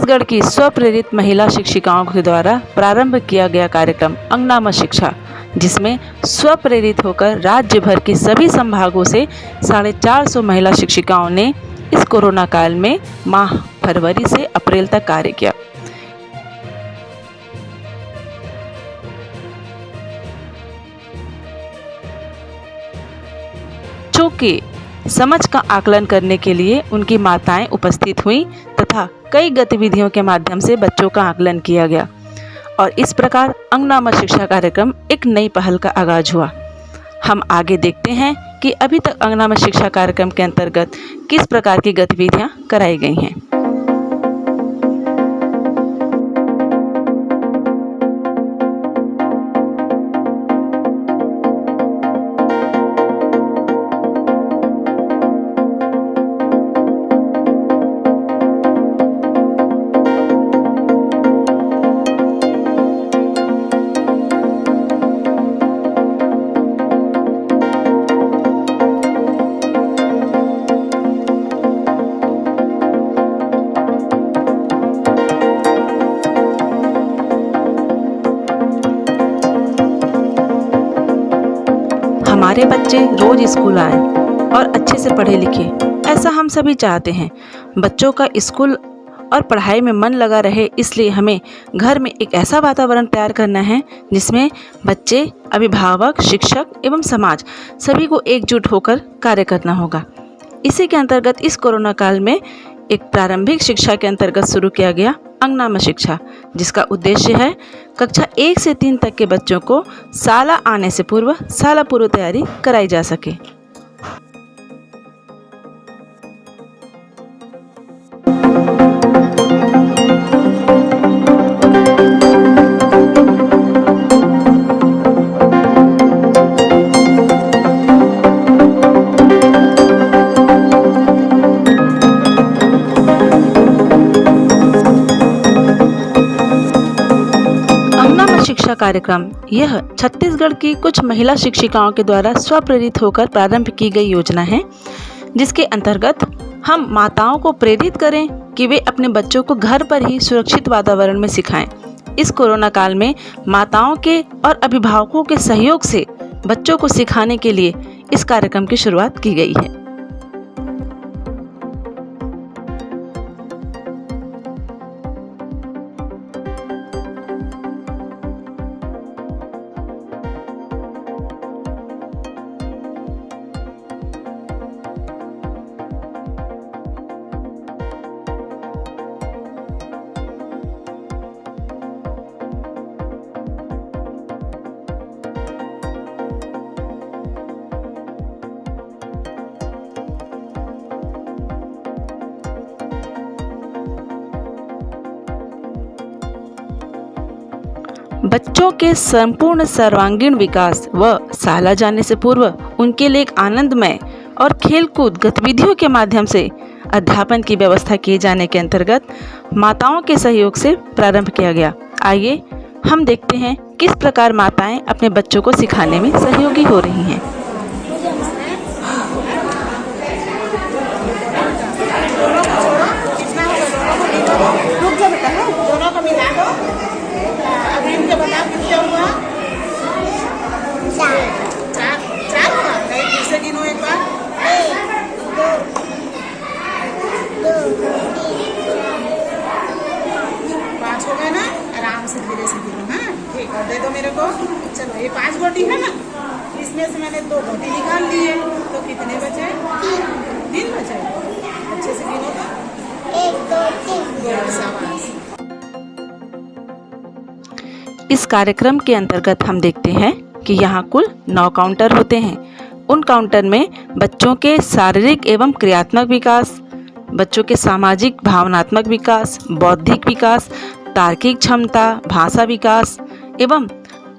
छत्तीसगढ़ की स्वप्रेरित महिला शिक्षिकाओं के द्वारा प्रारंभ किया गया कार्यक्रम अंगना में शिक्षा, जिसमें स्वप्रेरित होकर राज्य भर के सभी संभागों से 450 महिला शिक्षिकाओं ने इस कोरोना काल में माह फरवरी से अप्रैल तक कार्य किया। बच्चों की समझ का आकलन करने के लिए उनकी माताएं उपस्थित हुईं तथा कई गतिविधियों के माध्यम से बच्चों का आकलन किया गया और इस प्रकार अंगना में शिक्षा कार्यक्रम एक नई पहल का आगाज हुआ। हम आगे देखते हैं कि अभी तक अंगना में शिक्षा कार्यक्रम के अंतर्गत किस प्रकार की गतिविधियां कराई गई हैं। हमारे बच्चे रोज स्कूल आएं और अच्छे से पढ़े लिखे, ऐसा हम सभी चाहते हैं। बच्चों का स्कूल और पढ़ाई में मन लगा रहे, इसलिए हमें घर में एक ऐसा वातावरण तैयार करना है जिसमें बच्चे, अभिभावक, शिक्षक एवं समाज सभी को एकजुट होकर कार्य करना होगा। इसी के अंतर्गत इस कोरोना काल में एक प्रारंभिक शिक्षा के अंतर्गत शुरू किया गया अंगना में शिक्षा, जिसका उद्देश्य है कक्षा 1 से 3 तक के बच्चों को शाला आने से पूर्व शाला पूर्व तैयारी कराई जा सके। शिक्षा कार्यक्रम यह छत्तीसगढ़ की कुछ महिला शिक्षिकाओं के द्वारा स्वप्रेरित होकर प्रारंभ की गई योजना है, जिसके अंतर्गत हम माताओं को प्रेरित करें कि वे अपने बच्चों को घर पर ही सुरक्षित वातावरण में सिखाएं। इस कोरोना काल में माताओं के और अभिभावकों के सहयोग से बच्चों को सिखाने के लिए इस कार्यक्रम की शुरुआत की गई है। बच्चों के संपूर्ण सर्वांगीण विकास व शाला जाने से पूर्व उनके लिए एक आनंदमय और खेलकूद गतिविधियों के माध्यम से अध्यापन की व्यवस्था किए जाने के अंतर्गत माताओं के सहयोग से प्रारंभ किया गया। आइए हम देखते हैं किस प्रकार माताएं अपने बच्चों को सिखाने में सहयोगी हो रही हैं। दे दो मेरे को। चलो ये 5 गोटी है ना, इसमें से मैंने 2 गोटी निकाल ली है, तो कितने बचे? 3 बचे। अच्छे से गिनो तो 1 2 3 शाबाश। इस कार्यक्रम के अंतर्गत हम देखते हैं कि यहाँ कुल 9 काउंटर होते हैं। उन काउंटर में बच्चों के शारीरिक एवं क्रियात्मक विकास, बच्चों के सामाजिक भावनात्मक विकास, बौद्धिक विकास, तार्किक क्षमता, भाषा विकास एवं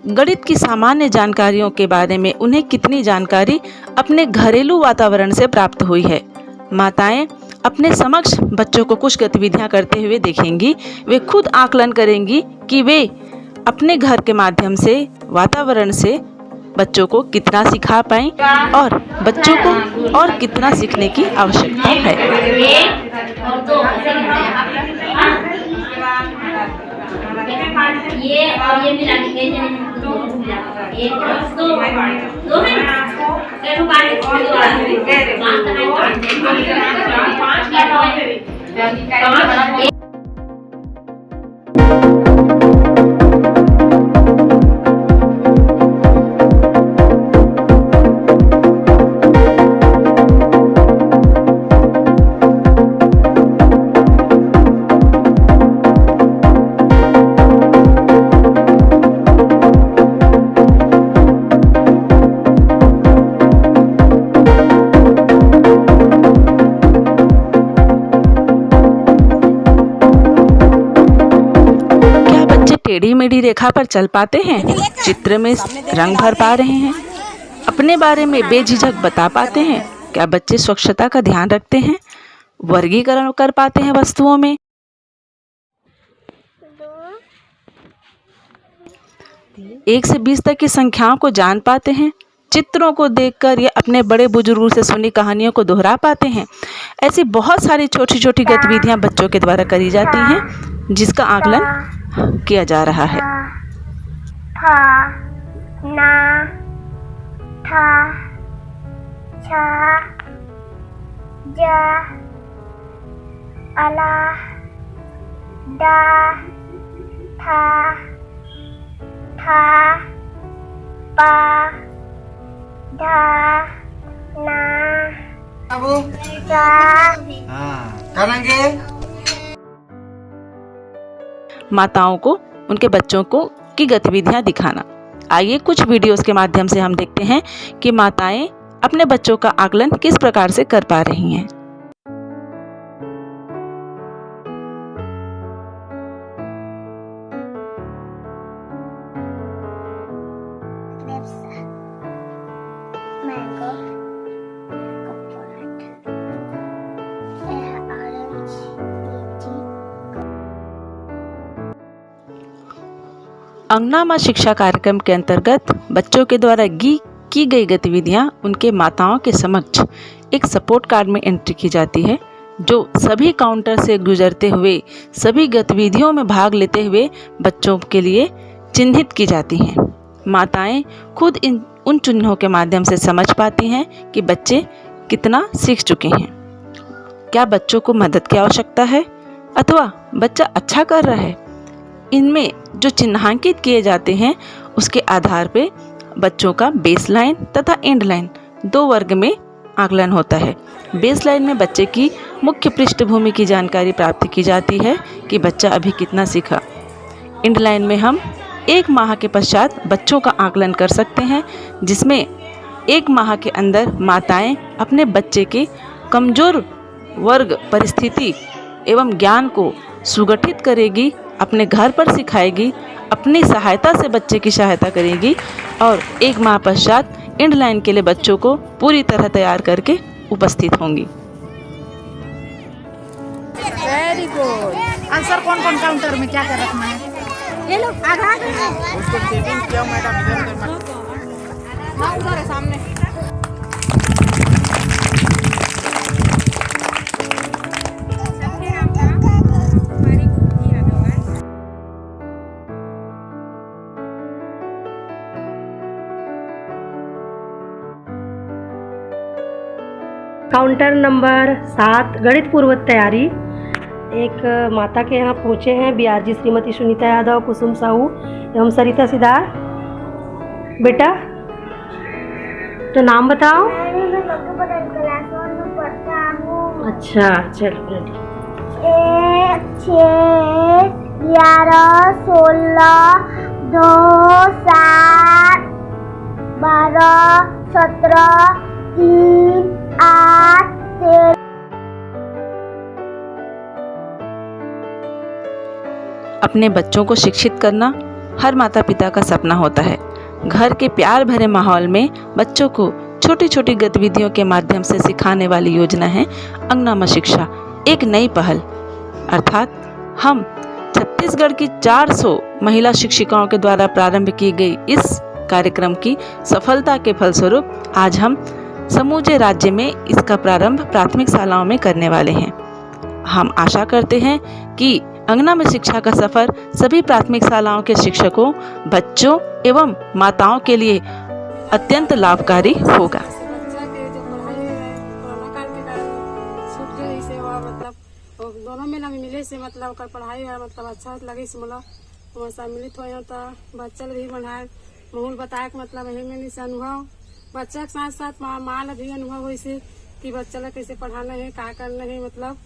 गणित की सामान्य जानकारियों के बारे में उन्हें कितनी जानकारी अपने घरेलू वातावरण से प्राप्त हुई है। माताएं अपने समक्ष बच्चों को कुछ गतिविधियां करते हुए देखेंगी। वे खुद आकलन करेंगी कि वे अपने घर के माध्यम से, वातावरण से बच्चों को कितना सिखा पाएं और बच्चों को और कितना सीखने की आवश्यकता है। ये और ये मिला के दो एक दो दो में कैसे काट पांच काट टेढ़ी मेढ़ी रेखा पर चल पाते हैं, चित्र में रंग भर पा रहे हैं, अपने बारे में बेझिझक बता पाते हैं? क्या बच्चे स्वच्छता का ध्यान रखते हैं, वर्गीकरण कर पाते हैं वस्तुओं में? 1 से 20 तक की संख्याओं को जान पाते हैं? चित्रों को देखकर या अपने बड़े बुजुर्गों से सुनी कहानियों को दोहरा पाते हैं? ऐसी बहुत सारी छोटी छोटी गतिविधियां बच्चों के द्वारा करी जाती हैं, जिसका आकलन किया जा रहा है। था, ना, था, छा, जा, अला, डा, था, पा, धा, ना, करेंगे। माताओं को उनके बच्चों को की गतिविधियां दिखाना। आइए कुछ वीडियोस के माध्यम से हम देखते हैं कि माताएं अपने बच्चों का आकलन किस प्रकार से कर पा रही हैं। मैंगो, कोकोनट, ऑरेंज, लीची। अंगना माँ शिक्षा कार्यक्रम के अंतर्गत बच्चों के द्वारा की गई गतिविधियां उनके माताओं के समक्ष एक सपोर्ट कार्ड में एंट्री की जाती है, जो सभी काउंटर से गुजरते हुए सभी गतिविधियों में भाग लेते हुए बच्चों के लिए चिन्हित की जाती हैं। माताएं खुद उन चिन्हों के माध्यम से समझ पाती हैं कि बच्चे कितना सीख चुके हैं, क्या बच्चों को मदद की आवश्यकता है अथवा बच्चा अच्छा कर रहा है। इनमें जो चिन्हांकित किए जाते हैं उसके आधार पे बच्चों का बेसलाइन तथा एंड लाइन 2 वर्ग में आकलन होता है। बेसलाइन में बच्चे की मुख्य पृष्ठभूमि की जानकारी प्राप्त की जाती है कि बच्चा अभी कितना सीखा। एंड लाइन में हम 1 माह के पश्चात बच्चों का आकलन कर सकते हैं, जिसमें 1 माह के अंदर माताएं अपने बच्चे के कमज़ोर वर्ग परिस्थिति एवं ज्ञान को सुगठित करेगी, अपने घर पर सिखाएगी, अपनी सहायता से बच्चे की सहायता करेगी और 1 माह पश्चात एंड लाइन के लिए बच्चों को पूरी तरह तैयार करके उपस्थित होंगी। Very good. आंसर कौन कौन काउंटर में क्या क्या रखना है? ये लो आधा उसको सेटिंग किया मैडम, इधर है सामने। काउंटर नंबर 7 गणित पूर्व तैयारी। एक माता के यहाँ पहुँचे हैं BRG श्रीमती सुनीता यादव, कुसुम साहू एवं सरिता सिदार। बेटा तो नाम बताओ। अच्छा चलो। 1 6 11 16 2 7 12 17 3 8 13। अपने बच्चों को शिक्षित करना हर माता पिता का सपना होता है। घर के प्यार भरे माहौल में बच्चों को छोटी छोटी गतिविधियों के माध्यम से सिखाने वाली योजना है अंगना माँ शिक्षा, एक नई पहल। अर्थात हम छत्तीसगढ़ की 400 महिला शिक्षिकाओं के द्वारा प्रारंभ की गई इस कार्यक्रम की सफलता के फलस्वरूप आज हम समूचे राज्य में इसका प्रारंभ प्राथमिक शालाओं में करने वाले हैं। हम आशा करते हैं कि अंगना में शिक्षा का सफर सभी प्राथमिक शालाओं के शिक्षकों, बच्चों एवं माताओं के लिए अत्यंत लाभकारी होगा। बच्चा के जो पढ़ाई है कोरोना काल के कारण छूट गई से हुआ, मतलब दोनों में मिले से मतलब ओकर पढ़ाई है मतलब अच्छा लगे से मतलब वहाँ सम्मिलित हो जाता। बच्चा भी बढ़ाए माहौल बताए मतलब यही से अनुभव बच्चा के साथ साथ माँ भी अनुभव हुई से कि बच्चा ला कैसे पढ़ाना है, क्या करना है, मतलब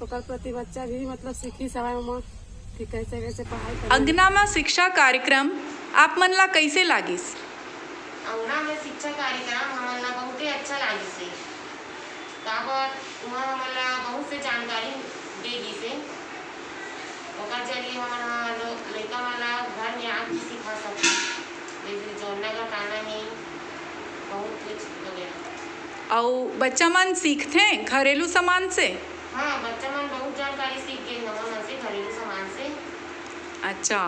ओकर प्रति बच्चा भी मतलब सीखी सवाई में कि कैसे कैसे पढ़ाई करना है। अंगना में शिक्षा कार्यक्रम आप मन ला कैसे लागिस? अंगना में शिक्षा कार्यक्रम हमन ला बहुत ही अच्छा लागिस है। काबर वहाँ हमन ला बहुत से जानकारी देगी से ओकर जरिए हमन लड़का मन ला घर में आके सिखा सकते, जैसे जोड़ना का गाना है, बहुत कुछ वगैरह। और बच्चा मन सीखते घरेलू सामान से? हाँ, बच्चा मन बहुत जानकारी सीख गए हमन से घरेलू सामान से। अच्छा,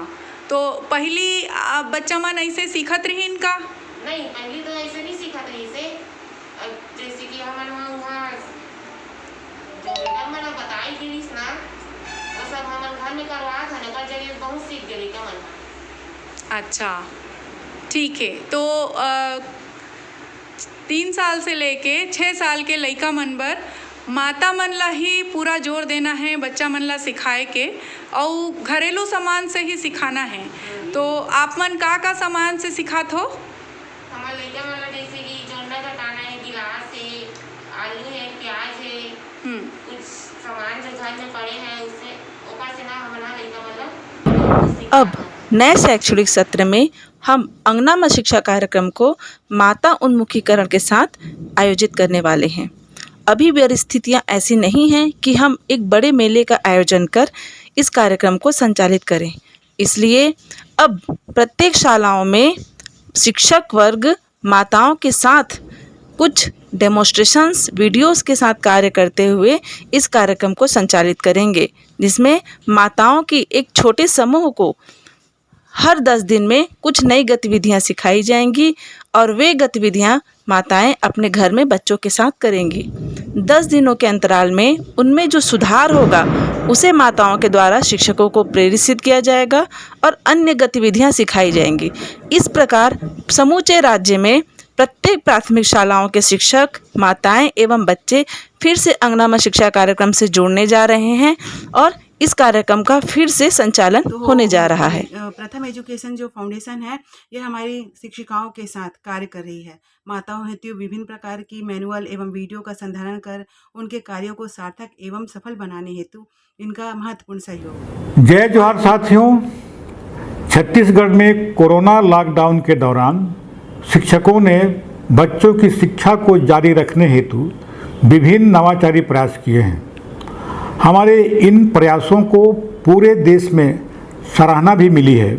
तो पहली बच्चा मन ऐसे सीखत रही इनका? नहीं, पहली तो ऐसे नहीं सीखत रही से, जैसे कि हमन वहाँ जो बेटा मन बताई गई ना वो सब हमन घर में करवा था ना, कर जरिए बहुत सीख गए लड़का मन। अच्छा, ठीक है। तो 3 साल से लेके 6 साल के लड़का मन बर माता मन ला ही पूरा जोर देना है, बच्चा मन ला सिखाए के और घरेलू सामान से ही सिखाना है। तो आप मन का सामान से सिखात हो? हमारे लड़का मन ला जैसे कि जोड़ना का दाना है, गिलास है, आलू है, प्याज है, कुछ सामान जो घर में पड़े हैं उससे ओकर से ना हमारा लड़का मन ला। अब नए शैक्षणिक सत्र में हम अंगना में शिक्षा कार्यक्रम को माता उन्मुखीकरण के साथ आयोजित करने वाले हैं। अभी परिस्थितियाँ ऐसी नहीं हैं कि हम एक बड़े मेले का आयोजन कर इस कार्यक्रम को संचालित करें, इसलिए अब प्रत्येक शालाओं में शिक्षक वर्ग माताओं के साथ कुछ डेमोन्स्ट्रेशंस वीडियोस के साथ कार्य करते हुए इस कार्यक्रम को संचालित करेंगे, जिसमें माताओं की एक छोटे समूह को हर 10 दिन में कुछ नई गतिविधियां सिखाई जाएंगी और वे गतिविधियां माताएं अपने घर में बच्चों के साथ करेंगी। 10 दिनों के अंतराल में उनमें जो सुधार होगा उसे माताओं के द्वारा शिक्षकों को प्रेरित किया जाएगा और अन्य गतिविधियां सिखाई जाएंगी। इस प्रकार समूचे राज्य में प्रत्येक प्राथमिक शालाओं के शिक्षक, माताएं एवं बच्चे फिर से अंगना में शिक्षा कार्यक्रम से जुड़ने जा रहे हैं और इस कार्यक्रम का फिर से संचालन होने जा रहा है। प्रथम एजुकेशन जो फाउंडेशन है यह हमारी शिक्षिकाओं के साथ कार्य कर रही है। माताओं हेतु विभिन्न प्रकार की मैनुअल एवं वीडियो का संधारण कर उनके कार्यों को सार्थक एवं सफल बनाने हेतु इनका महत्वपूर्ण सहयोग। जय जोहार साथियों, छत्तीसगढ़ में कोरोना लॉकडाउन के दौरान शिक्षकों ने बच्चों की शिक्षा को जारी रखने हेतु विभिन्न नवाचारी प्रयास किए हैं। हमारे इन प्रयासों को पूरे देश में सराहना भी मिली है।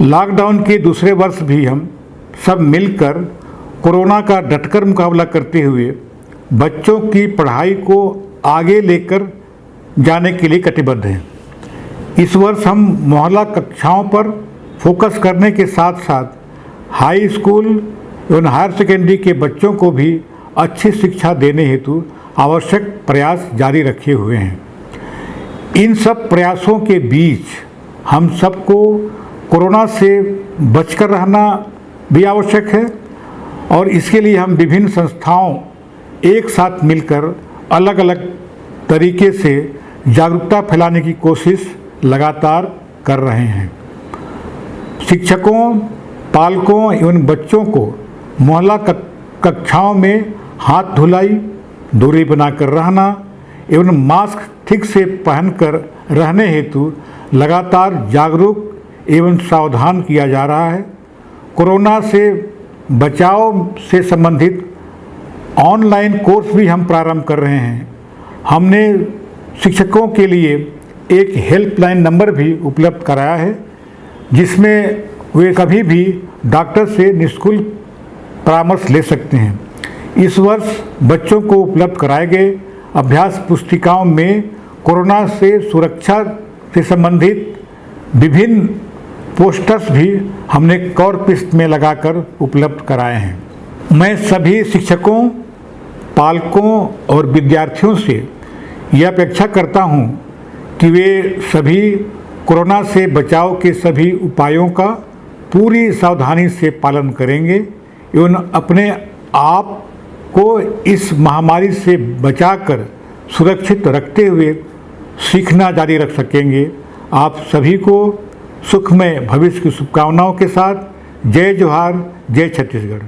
लॉकडाउन के दूसरे वर्ष भी हम सब मिलकर कोरोना का डटकर मुकाबला करते हुए बच्चों की पढ़ाई को आगे लेकर जाने के लिए कटिबद्ध हैं। इस वर्ष हम मोहल्ला कक्षाओं पर फोकस करने के साथ साथ हाई स्कूल एवं हायर सेकेंडरी के बच्चों को भी अच्छी शिक्षा देने हेतु आवश्यक प्रयास जारी रखे हुए हैं। इन सब प्रयासों के बीच हम सबको कोरोना से बचकर रहना भी आवश्यक है और इसके लिए हम विभिन्न संस्थाओं एक साथ मिलकर अलग अलग तरीके से जागरूकता फैलाने की कोशिश लगातार कर रहे हैं। शिक्षकों, पालकों एवं बच्चों को मोहल्ला कक्षाओं में हाथ धुलाई, दूरी बनाकर रहना एवं मास्क ठीक से पहनकर रहने हेतु लगातार जागरूक एवं सावधान किया जा रहा है। कोरोना से बचाव से संबंधित ऑनलाइन कोर्स भी हम प्रारंभ कर रहे हैं। हमने शिक्षकों के लिए एक हेल्पलाइन नंबर भी उपलब्ध कराया है, जिसमें वे कभी भी डॉक्टर से निःशुल्क परामर्श ले सकते हैं। इस वर्ष बच्चों को उपलब्ध कराए गए अभ्यास पुस्तिकाओं में कोरोना से सुरक्षा से संबंधित विभिन्न पोस्टर्स भी हमने कवर पृष्ठ में लगाकर उपलब्ध कराए हैं। मैं सभी शिक्षकों, पालकों और विद्यार्थियों से यह अपेक्षा करता हूं कि वे सभी कोरोना से बचाव के सभी उपायों का पूरी सावधानी से पालन करेंगे एवं अपने आप को इस महामारी से बचाकर सुरक्षित रखते हुए सीखना जारी रख सकेंगे। आप सभी को सुखमय भविष्य की शुभकामनाओं के साथ जय जोहार, जय छत्तीसगढ़।